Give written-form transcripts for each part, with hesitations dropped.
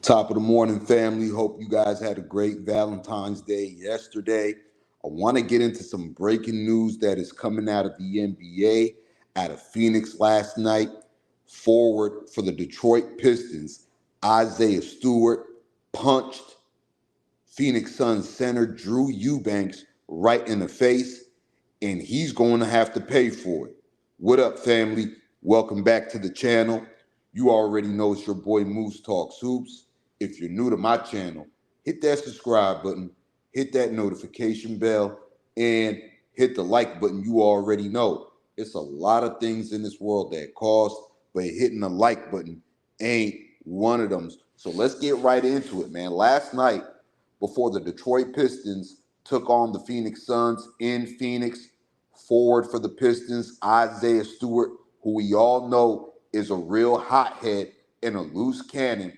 Top of the morning, family. Hope you guys had a great Valentine's Day yesterday. I want to get into some breaking news that is coming out of the NBA, out of Phoenix last night. Forward for the Detroit Pistons, Isiah Stewart punched Phoenix Suns center Drew Eubanks right in the face, and he's going to have to pay for it. What up, family? Welcome back to the channel. You already know it's your boy Moose Talks Hoops. If you're new to my channel, hit that subscribe button, hit that notification bell, and hit the like button. You already know it's a lot of things in this world that cost, but hitting the like button ain't one of them. So let's get right into it, man. Last night, before the Detroit Pistons took on the Phoenix Suns in Phoenix, forward for the Pistons, Isiah Stewart, who we all know is a real hothead and a loose cannon,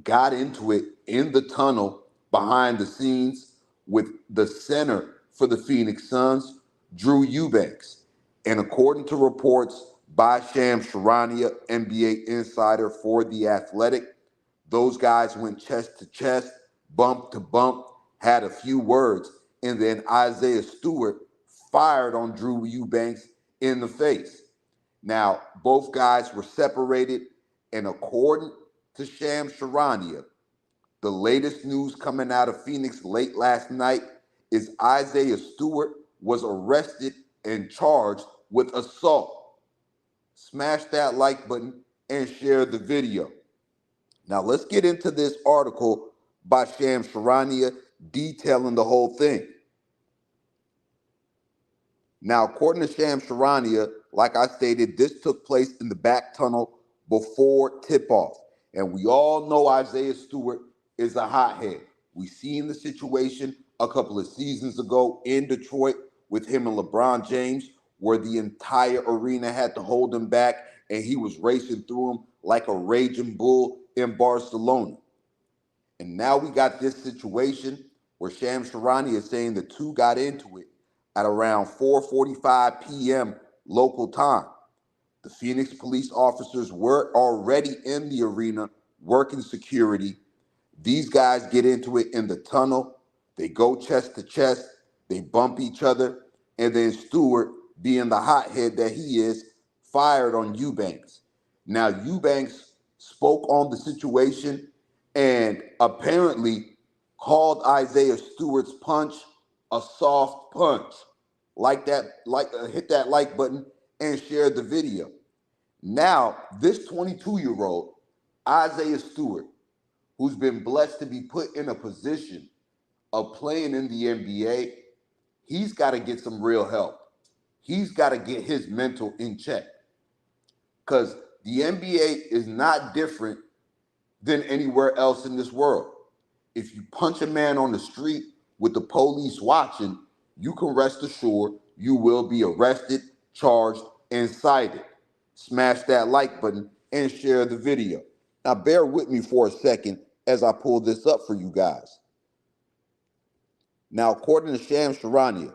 got into it in the tunnel behind the scenes with the center for the Phoenix Suns, Drew Eubanks. And according to reports by Shams Charania, NBA insider for The Athletic, those guys went chest to chest, bump to bump, had a few words, and then Isiah Stewart fired on Drew Eubanks in the face. Now, both guys were separated, and according to Shams Charania, the latest news coming out of Phoenix late last night is Isiah Stewart was arrested and charged with assault. Smash that like button and share the video. Now, let's get into this article by Shams Charania detailing the whole thing. Now, according to Shams Charania, like I stated, this took place in the back tunnel before tip-off. And we all know Isiah Stewart is a hothead. We seen the situation a couple of seasons ago in Detroit with him and LeBron James, where the entire arena had to hold him back, and he was racing through them like a raging bull in Barcelona. And now we got this situation where Shams Charania is saying the two got into it at around 4:45 p.m. local time. The Phoenix police officers were already in the arena working security. These guys get into it in the tunnel. They go chest to chest. They bump each other. And then Stewart, being the hothead that he is, fired on Eubanks. Now, Eubanks spoke on the situation and apparently called Isiah Stewart's punch a soft punch. Hit that like button and share the video. Now, this 22-year-old, Isiah Stewart, who's been blessed to be put in a position of playing in the NBA, he's got to get some real help. He's got to get his mental in check, because the NBA is not different than anywhere else in this world. If you punch a man on the street with the police watching, you can rest assured you will be arrested, charged, and cited. Smash that like button and share the video. Now, bear with me for a second as I pull this up for you guys. Now, according to Shams Charania,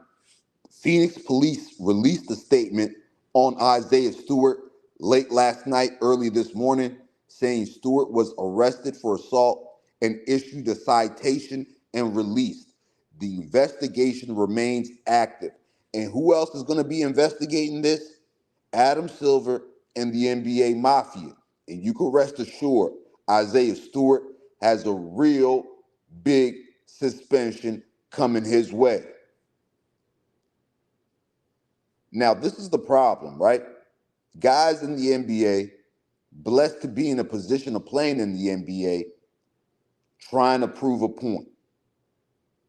Phoenix police released a statement on Isiah Stewart late last night, early this morning, saying Stewart was arrested for assault and issued a citation and released. The investigation remains active. And who else is going to be investigating this? Adam Silver and the NBA Mafia. And you can rest assured, Isiah Stewart has a real big suspension coming his way. Now, this is the problem, right? Guys in the NBA, blessed to be in a position of playing in the NBA, trying to prove a point.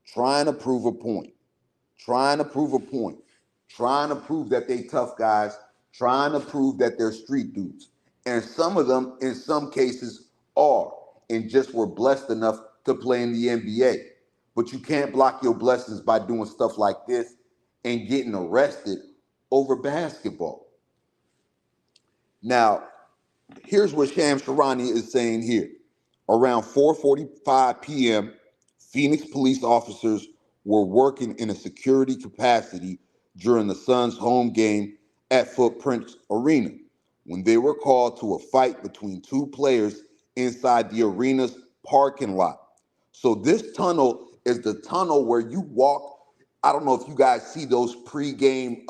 Trying to prove a point. Trying to prove a point. Trying to prove that they tough guys. Trying to prove that they're street dudes. And some of them, in some cases, are and just were blessed enough to play in the NBA. But you can't block your blessings by doing stuff like this and getting arrested over basketball. Now, here's what Shams Charania is saying here. Around 4:45 p.m., Phoenix police officers were working in a security capacity during the Suns' home game at Footprint Arena when they were called to a fight between two players inside the arena's parking lot. So this tunnel is the tunnel where you walk. I don't know if you guys see those pregame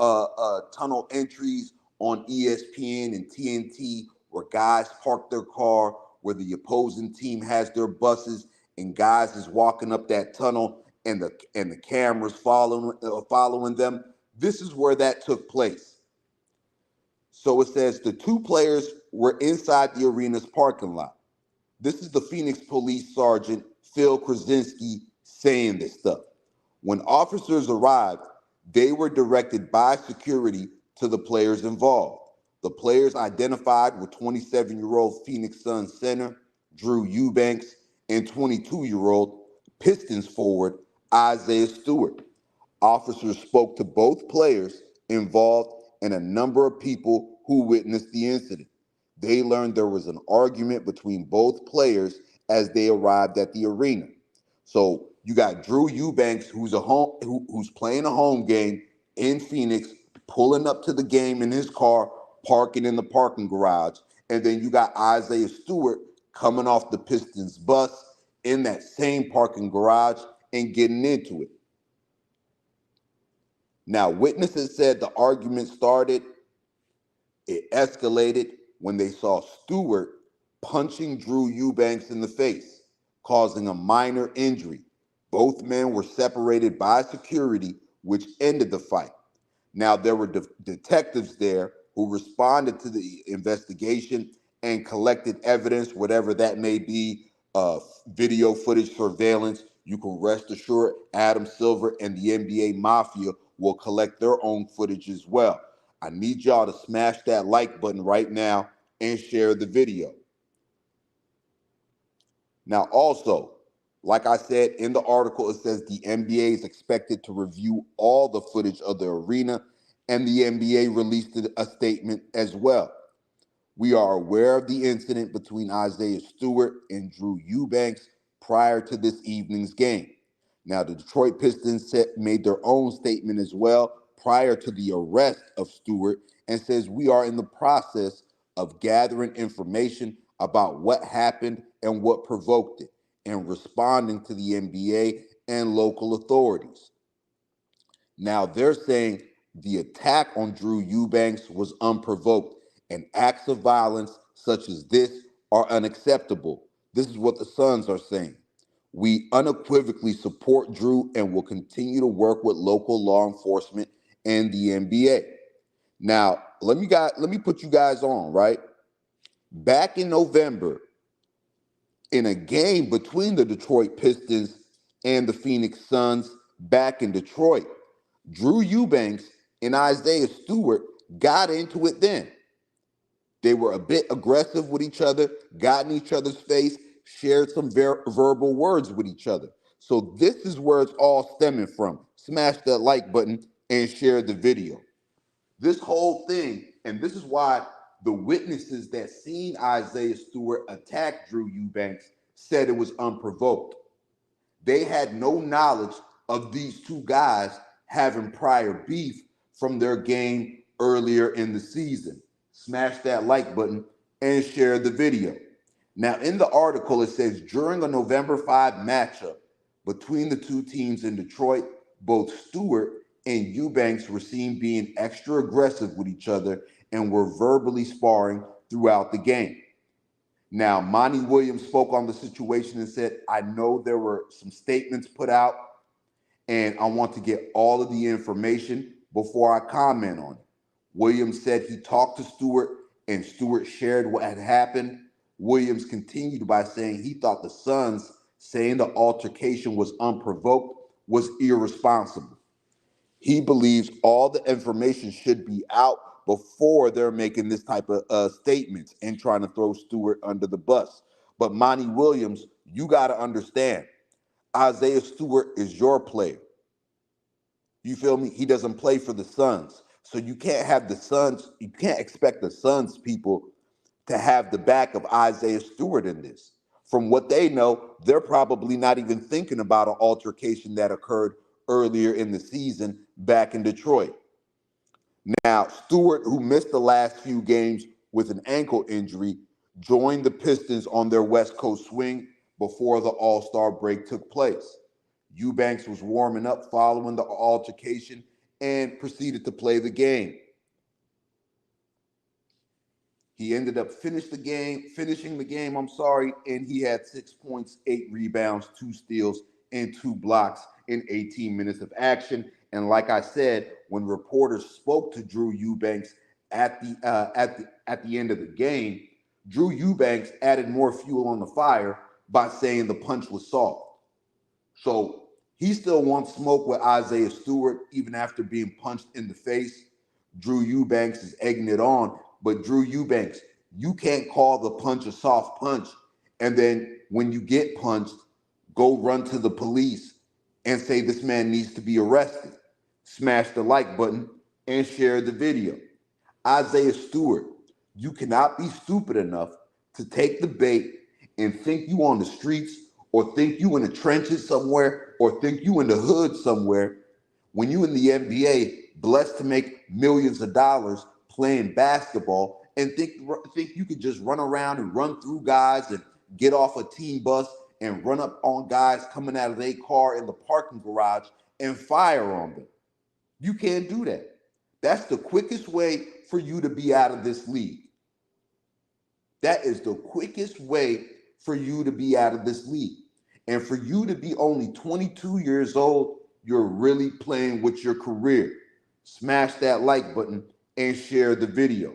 tunnel entries on ESPN and TNT where guys park their car, where the opposing team has their buses, and guys is walking up that tunnel, and the cameras following them. This is where that took place. So it says the two players were inside the arena's parking lot. This is the Phoenix Police Sergeant Phil Krasinski saying this stuff. When officers arrived, they were directed by security to the players involved. The players identified were 27-year-old Phoenix Suns center Drew Eubanks and 22-year-old Pistons forward Isiah Stewart. Officers spoke to both players involved and a number of people who witnessed the incident. They learned there was an argument between both players as they arrived at the arena. So you got Drew Eubanks, who's playing a home game in Phoenix, pulling up to the game in his car, parking in the parking garage, and then you got Isiah Stewart coming off the Pistons bus in that same parking garage and getting into it. Now, witnesses said the argument started, it escalated when they saw Stewart punching Drew Eubanks in the face, causing a minor injury. Both men were separated by security, which ended the fight. Now, there were detectives there who responded to the investigation and collected evidence, whatever that may be, video footage, surveillance. You can rest assured Adam Silver and the NBA Mafia will collect their own footage as well. I need y'all to smash that like button right now and share the video. Now, also, like I said in the article, it says the NBA is expected to review all the footage of the arena, and the NBA released a statement as well. We are aware of the incident between Isiah Stewart and Drew Eubanks prior to this evening's game. Now, the Detroit Pistons made their own statement as well prior to the arrest of Stewart and says we are in the process of gathering information about what happened and what provoked it and responding to the NBA and local authorities. Now, they're saying the attack on Drew Eubanks was unprovoked and acts of violence such as this are unacceptable. This is what the Suns are saying. We unequivocally support Drew and will continue to work with local law enforcement and the NBA. Now, let me put you guys on, right? Back in November, in a game between the Detroit Pistons and the Phoenix Suns back in Detroit, Drew Eubanks and Isiah Stewart got into it then. They were a bit aggressive with each other, got in each other's face, shared some verbal words with each other. So this is where it's all stemming from. Smash that like button and share the video. This whole thing, and this is why the witnesses that seen Isiah Stewart attack Drew Eubanks said it was unprovoked. They had no knowledge of these two guys having prior beef from their game earlier in the season. Smash that like button and share the video. Now, in the article, it says during a November 5 matchup between the two teams in Detroit, both Stewart and Eubanks were seen being extra aggressive with each other and were verbally sparring throughout the game. Now, Monty Williams spoke on the situation and said, I know there were some statements put out, and I want to get all of the information before I comment on it. Williams said he talked to Stewart, and Stewart shared what had happened. Williams continued by saying he thought the Suns saying the altercation was unprovoked was irresponsible. He believes all the information should be out before they're making this type of statements and trying to throw Stewart under the bus. But Monty Williams, you got to understand, Isiah Stewart is your player. You feel me? He doesn't play for the Suns. So you can't have the Suns, you can't expect the Suns people to have the back of Isiah Stewart in this. From what they know, they're probably not even thinking about an altercation that occurred earlier in the season back in Detroit. Now, Stewart, who missed the last few games with an ankle injury, joined the Pistons on their West Coast swing before the All-Star break took place. Eubanks was warming up following the altercation and proceeded to play the game. He ended up finishing the game, and he had 6 points, 8 rebounds, 2 steals, and 2 blocks in 18 minutes of action. And like I said, when reporters spoke to Drew Eubanks at the end of the game, Drew Eubanks added more fuel on the fire by saying the punch was soft. So he still wants smoke with Isiah Stewart even after being punched in the face. Drew Eubanks is egging it on. But Drew Eubanks, you can't call the punch a soft punch, and then when you get punched, go run to the police and say this man needs to be arrested. Smash the like button and share the video. Isiah Stewart, you cannot be stupid enough to take the bait and think you on the streets or think you in the trenches somewhere or think you in the hood somewhere when you in the NBA, blessed to make millions of dollars playing basketball, and think you could just run around and run through guys and get off a team bus and run up on guys coming out of their car in the parking garage and fire on them. You can't do that. That's the quickest way for you to be out of this league. That is the quickest way for you to be out of this league. And for you to be only 22 years old, you're really playing with your career. Smash that like button and share the video.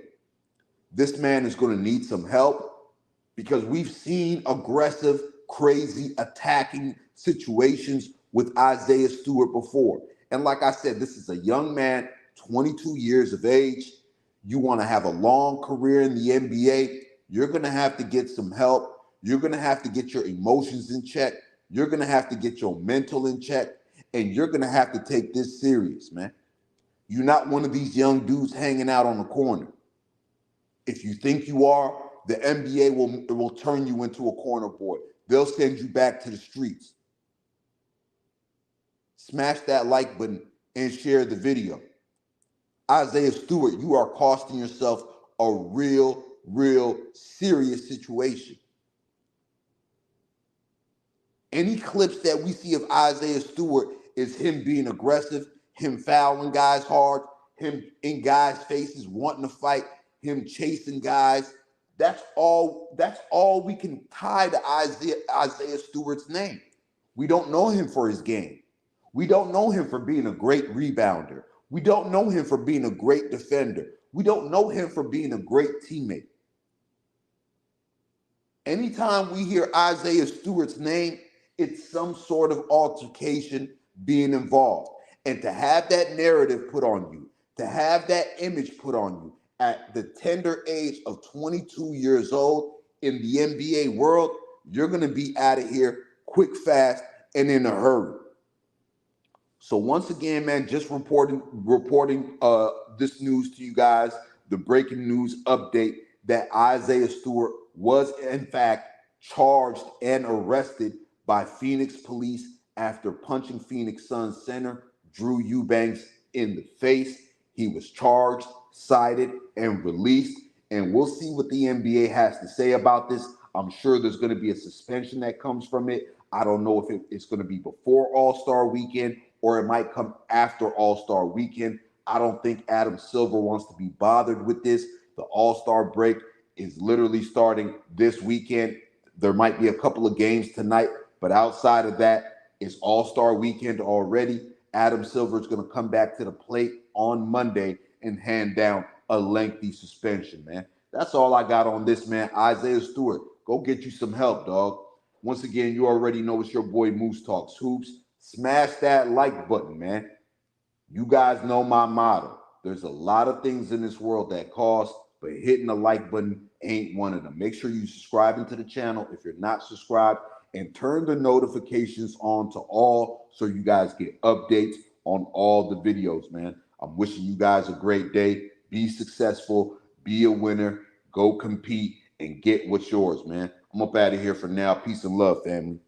This man is going to need some help because we've seen aggressive, crazy, attacking situations with Isiah Stewart before. And like I said, this is a young man, 22 years of age. You want to have a long career in the NBA, you're going to have to get some help. You're going to have to get your emotions in check. You're going to have to get your mental in check. And you're going to have to take this serious, man. You're not one of these young dudes hanging out on the corner. If you think you are, the NBA will turn you into a corner boy. They'll send you back to the streets. Smash that like button and share the video. Isiah Stewart, you are costing yourself a real serious situation. Any clips that we see of Isiah Stewart is him being aggressive, him fouling guys hard, him in guys' faces wanting to fight, him chasing guys. That's all we can tie to Isiah Stewart's name. We don't know him for his game. We don't know him for being a great rebounder. We don't know him for being a great defender. We don't know him for being a great teammate. Anytime we hear Isiah Stewart's name, it's some sort of altercation being involved. And to have that narrative put on you, to have that image put on you at the tender age of 22 years old in the NBA world, you're going to be out of here quick, fast, and in a hurry. So once again, man, just reporting this news to you guys, the breaking news update that Isiah Stewart was in fact charged and arrested by Phoenix police after punching Phoenix Suns center Drew Eubanks in the face. He was charged, cited, and released. And we'll see what the NBA has to say about this. I'm sure there's going to be a suspension that comes from it. I don't know if it's going to be before All-Star Weekend or it might come after All-Star Weekend. I don't think Adam Silver wants to be bothered with this. The All-Star break is literally starting this weekend. There might be a couple of games tonight, but outside of that, it's All-Star Weekend already. Adam Silver is going to come back to the plate on Monday and hand down a lengthy suspension, man. That's all I got on this, man. Isiah Stewart, go get you some help, dog. Once again, you already know it's your boy Moose Talks Hoops. Smash that like button, man. You guys know my motto. There's a lot of things in this world that cost, but hitting the like button ain't one of them. Make sure you subscribe to the channel if you're not subscribed, and turn the notifications on to all so you guys get updates on all the videos, man. I'm wishing you guys a great day. Be successful, be a winner, go compete, and get what's yours, man. I'm up out of here for now. Peace and love, family.